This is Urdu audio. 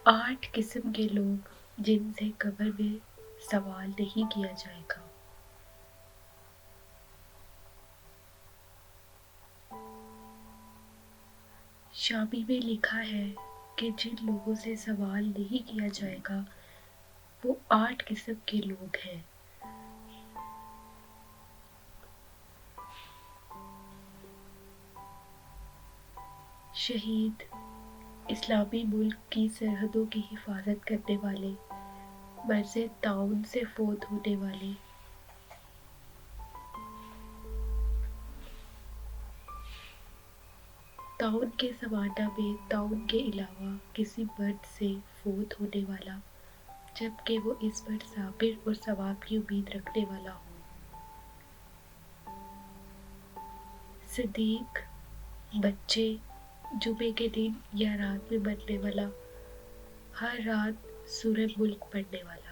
8 قسم کے لوگ جن سے قبر میں سوال نہیں کیا جائے گا۔ شامی میں لکھا ہے کہ جن لوگوں سے سوال نہیں کیا جائے گا وہ 8 قسم کے لوگ ہیں۔ شہید، اسلامی ملک کی سرحدوں کی حفاظت کرنے والے، مرض طاعون سے فوت ہونے والے، طاعون کے زمانہ میں طاعون کے علاوہ کسی مرض سے فوت ہونے والا جبکہ وہ اس پر صابر اور ثواب کی امید رکھنے والا ہو، صدیق، بچے، جمعے کے دن یا رات میں مرنے والا، ہر رات سورہ ملک پڑھنے والا۔